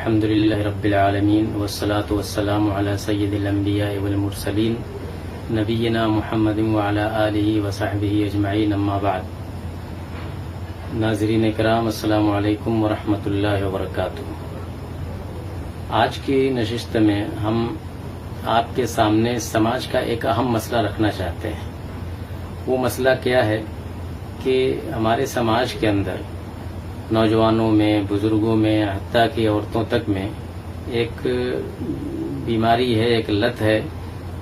الحمدللہ رب العالمین والصلاة والسلام علی سید الانبیاء والمرسلین نبینا محمد وعلی آلہ وصحبہ اجمعین اما بعد. ناظرین اکرام، السلام علیکم ورحمۃ اللہ وبرکاتہ. آج کی نشست میں ہم آپ کے سامنے سماج کا ایک اہم مسئلہ رکھنا چاہتے ہیں. وہ مسئلہ کیا ہے کہ ہمارے سماج کے اندر نوجوانوں میں، بزرگوں میں، حتیٰ کہ عورتوں تک میں ایک بیماری ہے، ایک لت ہے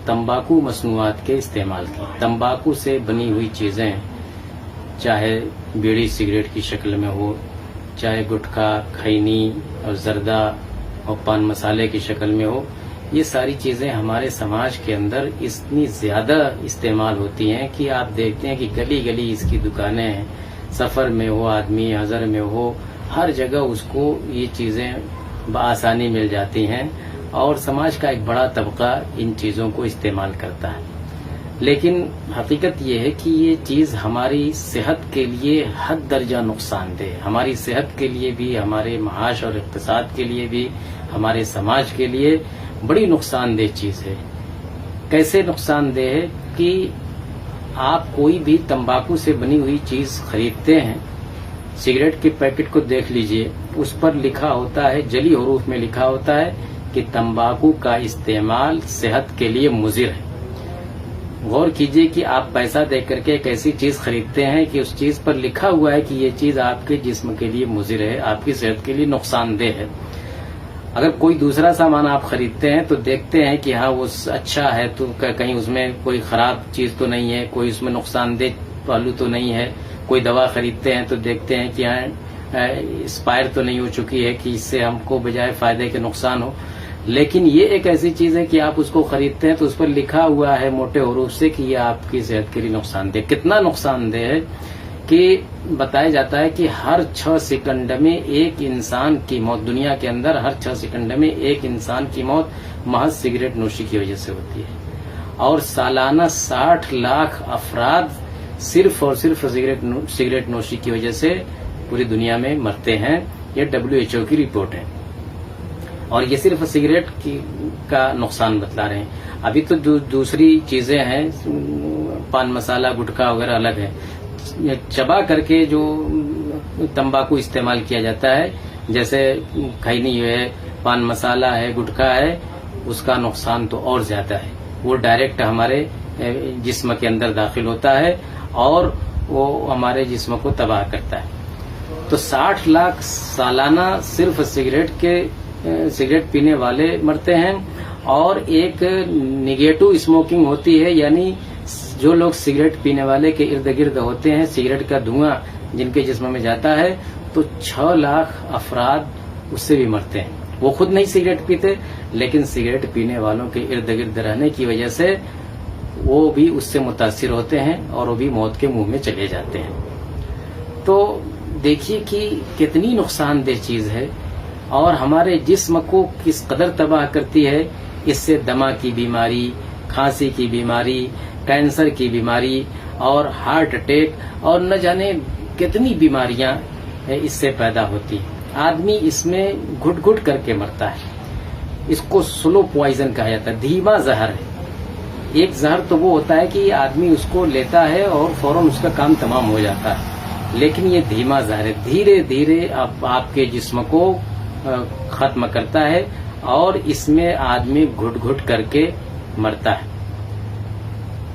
تمباکو مصنوعات کے استعمال کی. تمباکو سے بنی ہوئی چیزیں، چاہے بیڑی سگریٹ کی شکل میں ہو، چاہے گٹکا، کھینی اور زردہ اور پان مسالے کی شکل میں ہو، یہ ساری چیزیں ہمارے سماج کے اندر اتنی زیادہ استعمال ہوتی ہیں کہ آپ دیکھتے ہیں کہ گلی گلی اس کی دکانیں ہیں. سفر میں ہو، آدمی حضر میں ہو، ہر جگہ اس کو یہ چیزیں بآسانی مل جاتی ہیں اور سماج کا ایک بڑا طبقہ ان چیزوں کو استعمال کرتا ہے. لیکن حقیقت یہ ہے کہ یہ چیز ہماری صحت کے لیے حد درجہ نقصان دہ، ہماری صحت کے لیے بھی، ہمارے معاش اور اقتصاد کے لیے بھی، ہمارے سماج کے لیے بڑی نقصان دہ چیز ہے. کیسے نقصان دہ ہے کہ آپ کوئی بھی تمباکو سے بنی ہوئی چیز خریدتے ہیں، سگریٹ کے پیکٹ کو دیکھ لیجئے، اس پر لکھا ہوتا ہے، جلی حروف میں لکھا ہوتا ہے کہ تمباکو کا استعمال صحت کے لیے مضر ہے. غور کیجئے کہ آپ پیسہ دے کر کے ایک ایسی چیز خریدتے ہیں کہ اس چیز پر لکھا ہوا ہے کہ یہ چیز آپ کے جسم کے لیے مضر ہے، آپ کی صحت کے لیے نقصان دہ ہے. اگر کوئی دوسرا سامان آپ خریدتے ہیں تو دیکھتے ہیں کہ ہاں وہ اچھا ہے، تو کہیں اس میں کوئی خراب چیز تو نہیں ہے، کوئی اس میں نقصان دہ پہلو تو نہیں ہے. کوئی دوا خریدتے ہیں تو دیکھتے ہیں کہ ہاں ایکسپائر تو نہیں ہو چکی ہے کہ اس سے ہم کو بجائے فائدے کے نقصان ہو. لیکن یہ ایک ایسی چیز ہے کہ آپ اس کو خریدتے ہیں تو اس پر لکھا ہوا ہے موٹے حروف سے کہ یہ آپ کی صحت کے لیے نقصان دہ. کتنا نقصان دہ ہے کہ بتایا جاتا ہے کہ ہر 6 سیکنڈ میں ایک انسان کی موت، دنیا کے اندر ہر 6 سیکنڈ میں ایک انسان کی موت محض سگریٹ نوشی کی وجہ سے ہوتی ہے. اور سالانہ 60 لاکھ افراد صرف اور صرف سگریٹ نوشی کی وجہ سے پوری دنیا میں مرتے ہیں. یہ WHO کی رپورٹ ہے اور یہ صرف سگریٹ کا نقصان بتلا رہے ہیں. ابھی تو دوسری چیزیں ہیں، پان مسالہ، گٹکا وغیرہ الگ ہے. چبا کر کے جو تمباکو استعمال کیا جاتا ہے، جیسے کھینی ہے، پان مسالہ ہے، گٹکا ہے، اس کا نقصان تو اور زیادہ ہے. وہ ڈائریکٹ ہمارے جسم کے اندر داخل ہوتا ہے اور وہ ہمارے جسم کو تباہ کرتا ہے. تو 60 لاکھ سالانہ صرف سگریٹ پینے والے مرتے ہیں. اور ایک نیگیٹو اسموکنگ ہوتی ہے، یعنی جو لوگ سگریٹ پینے والے کے ارد گرد ہوتے ہیں، سگریٹ کا دھواں جن کے جسم میں جاتا ہے، تو 6 لاکھ افراد اس سے بھی مرتے ہیں. وہ خود نہیں سگریٹ پیتے، لیکن سگریٹ پینے والوں کے ارد گرد رہنے کی وجہ سے وہ بھی اس سے متاثر ہوتے ہیں اور وہ بھی موت کے منہ میں چلے جاتے ہیں. تو دیکھیے کہ کتنی نقصان دہ چیز ہے اور ہمارے جسم کو کس قدر تباہ کرتی ہے. اس سے دمہ کی بیماری، کھانسی کی بیماری، کینسر کی بیماری اور ہارٹ اٹیک اور نہ جانے کتنی بیماریاں اس سے پیدا ہوتی ہیں. آدمی اس میں گھٹ گھٹ کر کے مرتا ہے. اس کو سلو پوائزن کہا جاتا ہے، دھیما زہر ہے. ایک زہر تو وہ ہوتا ہے کہ آدمی اس کو لیتا ہے اور فوراً اس کا کام تمام ہو جاتا ہے، لیکن یہ دھیما زہر ہے، دھیرے دھیرے آپ کے جسم کو ختم کرتا ہے اور اس میں آدمی گھٹ گھٹ کر کے مرتا ہے.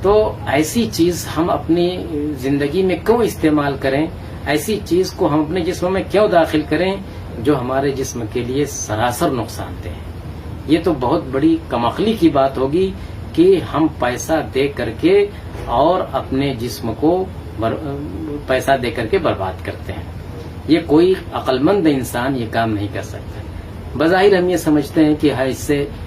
تو ایسی چیز ہم اپنی زندگی میں کیوں استعمال کریں؟ ایسی چیز کو ہم اپنے جسم میں کیوں داخل کریں جو ہمارے جسم کے لیے سراسر نقصان دہ ہے؟ یہ تو بہت بڑی کمعقلی کی بات ہوگی کہ ہم پیسہ دے کر کے اور اپنے جسم کو پیسہ دے کر کے برباد کرتے ہیں. یہ کوئی عقل مند انسان یہ کام نہیں کر سکتا. بظاہر ہم یہ سمجھتے ہیں کہ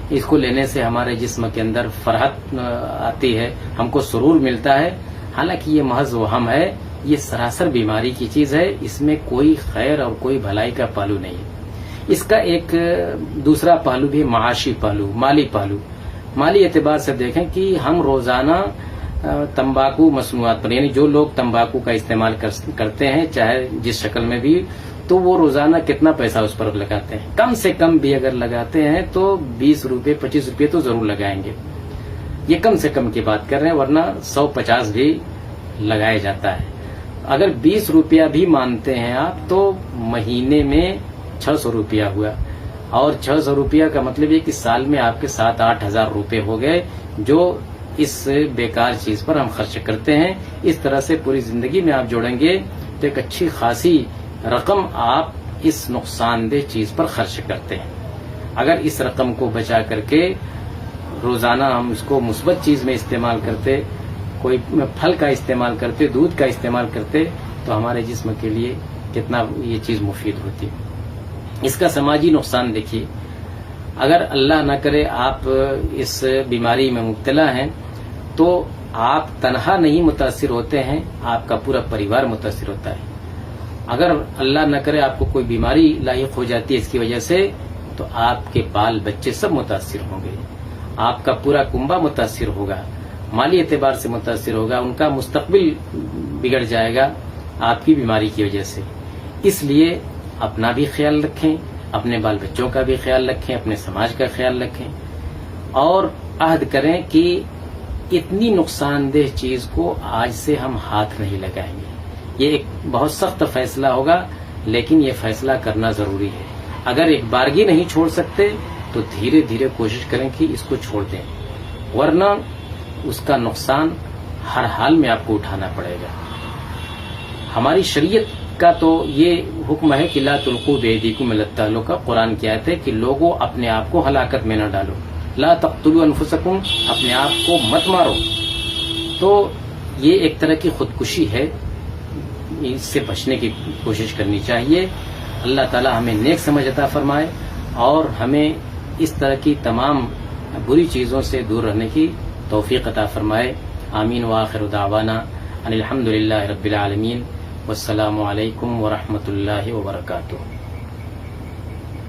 اس کو لینے سے ہمارے جسم کے اندر فرحت آتی ہے، ہم کو سرور ملتا ہے. حالانکہ یہ محض وہم ہے، یہ سراسر بیماری کی چیز ہے. اس میں کوئی خیر اور کوئی بھلائی کا پہلو نہیں ہے. اس کا ایک دوسرا پہلو بھی معاشی پہلو، مالی پہلو. مالی اعتبار سے دیکھیں کہ ہم روزانہ تمباکو مصنوعات پر، یعنی جو لوگ تمباکو کا استعمال کرتے ہیں چاہے جس شکل میں بھی، تو وہ روزانہ کتنا پیسہ اس پر لگاتے ہیں. کم سے کم بھی اگر لگاتے ہیں تو 20 روپے 25 روپے تو ضرور لگائیں گے. یہ کم سے کم کی بات کر رہے ہیں، ورنہ 150 بھی لگایا جاتا ہے. اگر 20 روپیہ بھی مانتے ہیں آپ تو مہینے میں 600 روپیہ ہوا، اور 600 روپیہ کا مطلب یہ کہ سال میں آپ کے 7-8 ہزار روپے ہو گئے جو اس بیکار چیز پر ہم خرچ کرتے ہیں. اس طرح سے پوری زندگی میں آپ جوڑیں گے تو ایک اچھی خاصی رقم آپ اس نقصان دہ چیز پر خرچ کرتے ہیں. اگر اس رقم کو بچا کر کے روزانہ ہم اس کو مثبت چیز میں استعمال کرتے، کوئی پھل کا استعمال کرتے، دودھ کا استعمال کرتے، تو ہمارے جسم کے لیے کتنا یہ چیز مفید ہوتی. اس کا سماجی نقصان دیکھیے، اگر اللہ نہ کرے آپ اس بیماری میں مبتلا ہیں تو آپ تنہا نہیں متاثر ہوتے ہیں، آپ کا پورا پریوار متاثر ہوتا ہے. اگر اللہ نہ کرے آپ کو کوئی بیماری لاحق ہو جاتی ہے اس کی وجہ سے، تو آپ کے بال بچے سب متاثر ہوں گے، آپ کا پورا کنبہ متاثر ہوگا، مالی اعتبار سے متاثر ہوگا، ان کا مستقبل بگڑ جائے گا آپ کی بیماری کی وجہ سے. اس لیے اپنا بھی خیال رکھیں، اپنے بال بچوں کا بھی خیال رکھیں، اپنے سماج کا خیال رکھیں، اور عہد کریں کہ اتنی نقصان دہ چیز کو آج سے ہم ہاتھ نہیں لگائیں گے. یہ ایک بہت سخت فیصلہ ہوگا، لیکن یہ فیصلہ کرنا ضروری ہے. اگر ایک بارگی نہیں چھوڑ سکتے تو دھیرے دھیرے کوشش کریں کہ اس کو چھوڑ دیں، ورنہ اس کا نقصان ہر حال میں آپ کو اٹھانا پڑے گا. ہماری شریعت کا تو یہ حکم ہے کہ لا تلقوا بأیدیکم الی التہلکہ. قرآن کی آیت ہے کہ لوگوں اپنے آپ کو ہلاکت میں نہ ڈالو. لا تقتلوا انفسکم، اپنے آپ کو مت مارو. تو یہ ایک طرح کی خودکشی ہے، اس سے بچنے کی کوشش کرنی چاہیے. اللہ تعالی ہمیں نیک سمجھ عطا فرمائے اور ہمیں اس طرح کی تمام بری چیزوں سے دور رہنے کی توفیق عطا فرمائے. آمین. وآخر دعوانا ان الحمد للہ رب العالمین. والسلام علیکم ورحمۃ اللہ وبرکاتہ.